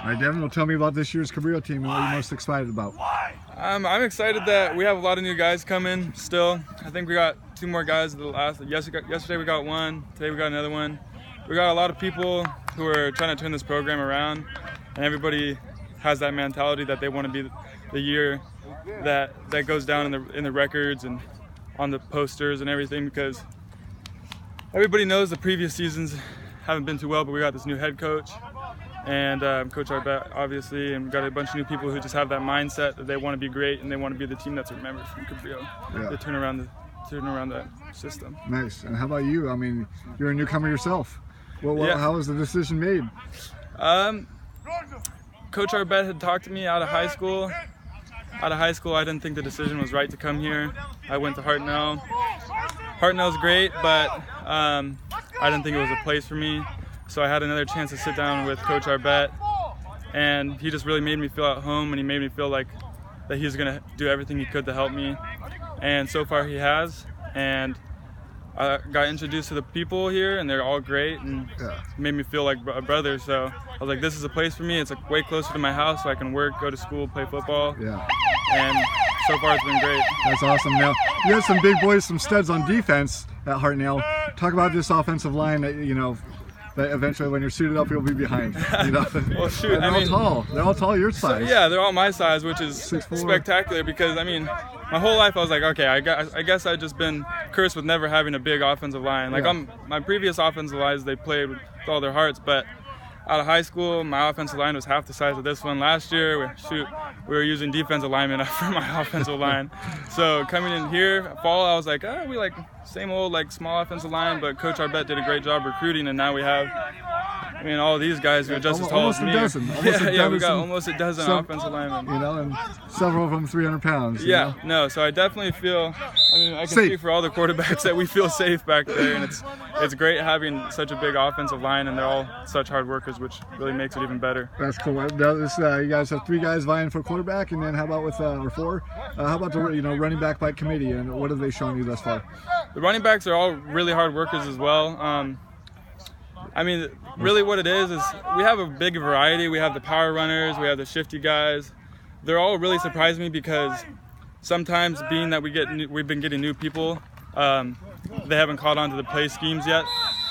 All right, Devon, well, tell me about this year's Cabrillo team and what you're most excited about. I'm excited that we have a lot of new guys coming still. I think we got 2 more guys. Yesterday we got 1, today we got another one. We got a lot of people who are trying to turn this program around, and everybody has that mentality that they want to be the year that goes down in the records and on the posters and everything, because everybody knows the previous seasons haven't been too well, but we got this new head coach and Coach Arbet, obviously, and we got a bunch of new people who just have that mindset that they want to be great and they want to be the team that's remembered from Cabrillo. Yeah. They turn around that system. Nice. And how about you? I mean, you're a newcomer yourself. How was the decision made? Coach Arbet had talked to me out of high school. I didn't think the decision was right to come here. I went to Hartnell. Hartnell's great, but I didn't think it was a place for me. So I had another chance to sit down with Coach Arbet, and he just really made me feel at home, and he made me feel like that he's going to do everything he could to help me. And so far he has. And I got introduced to the people here, and they're all great, and made me feel like a brother. So I was like, this is a place for me. It's like way closer to my house, so I can work, go to school, play football. Yeah. And so far it's been great. That's awesome. Now, you had some big boys, some studs on defense at Hartnell. Talk about this offensive line that, that eventually when you're suited up, you'll be behind. Well, shoot. They're all tall. They're all tall your size. So, yeah, they're all my size, which is 6'4". spectacular, because, my whole life I was like, okay, I guess I've just been cursed with never having a big offensive line. Like, my previous offensive lines, they played with all their hearts, but out of high school, my offensive line was half the size of this one. Last year, we were using defensive linemen for my offensive line. So coming in here, fall, I was like, we like same old like small offensive line, but Coach Arbet did a great job recruiting, and now we have, all these guys who are just as tall as me. We got almost a dozen offensive linemen. And several of them 300 pounds. So I definitely feel, I can speak for all the quarterbacks that we feel safe back there, and it's great having such a big offensive line, and they're all such hard workers, which really makes it even better. That's cool. You guys have 3 guys vying for quarterback, and then how about with or 4? How about the running back by committee, and what have they shown you thus far? The running backs are all really hard workers as well. Really what it is we have a big variety. We have the power runners, we have the shifty guys. They're all really surprised me, because sometimes, being that we've been getting new people, they haven't caught on to the play schemes yet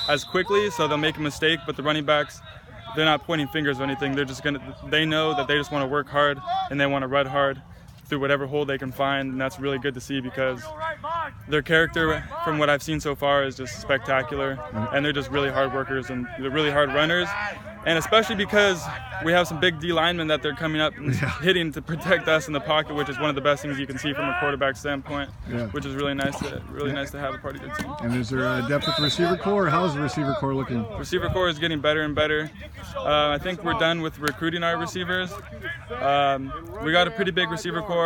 as quickly, so they'll make a mistake. But the running backs, they're not pointing fingers or anything. They know that they just want to work hard, and they want to run hard through whatever hole they can find, and that's really good to see, because their character, from what I've seen so far, is just spectacular, and they're just really hard workers, and they're really hard runners, and especially because we have some big D linemen that they're coming up and hitting to protect us in the pocket, which is one of the best things you can see from a quarterback standpoint, which is really nice to have a part of the team. And is there a depth with the receiver core, or how's the receiver core looking? Receiver core is getting better and better. I think we're done with recruiting our receivers. We got a pretty big receiver core.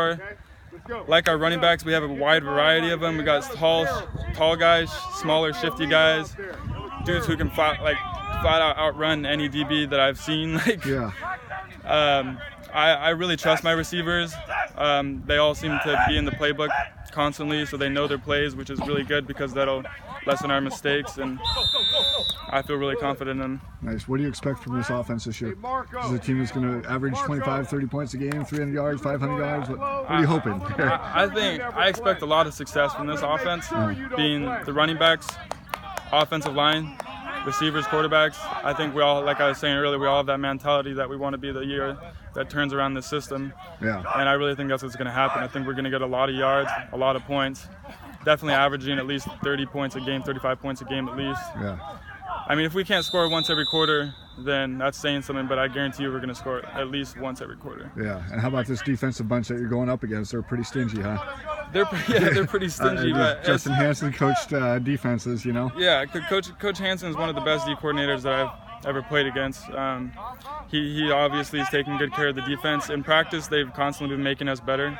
Like our running backs, we have a wide variety of them. We got tall guys, smaller, shifty guys, dudes who can flat out outrun any DB that I've seen. I really trust my receivers. They all seem to be in the playbook constantly, so they know their plays, which is really good, because that'll lessen our mistakes, and I feel really confident in them. Nice. What do you expect from this offense this year? Is it a team that's going to average 25, 30 points a game, 300 yards, 500 yards? What are you hoping? I expect a lot of success from this offense, being the running backs, offensive line, receivers, quarterbacks. I think we all, like I was saying earlier, we all have that mentality that we want to be the year that turns around the system. And I really think that's what's going to happen. I think we're going to get a lot of yards, a lot of points, definitely averaging at least 30 points a game, 35 points a game at least. If we can't score once every quarter, then that's saying something, but I guarantee you we're going to score at least once every quarter. And how about this defensive bunch that you're going up against? They're pretty stingy, huh? They're pretty stingy. But Justin Hansen coached defenses, Yeah, Coach Hansen is one of the best D coordinators that I've ever played against. He obviously is taking good care of the defense. In practice, they've constantly been making us better.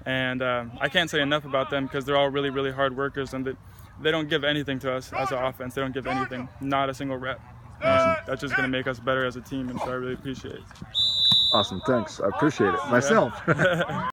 And I can't say enough about them, because they're all really, really hard workers, and they don't give anything to us as an offense. They don't give anything, not a single rep. And that's just going to make us better as a team, and so I really appreciate it. Awesome, thanks. I appreciate it. Myself.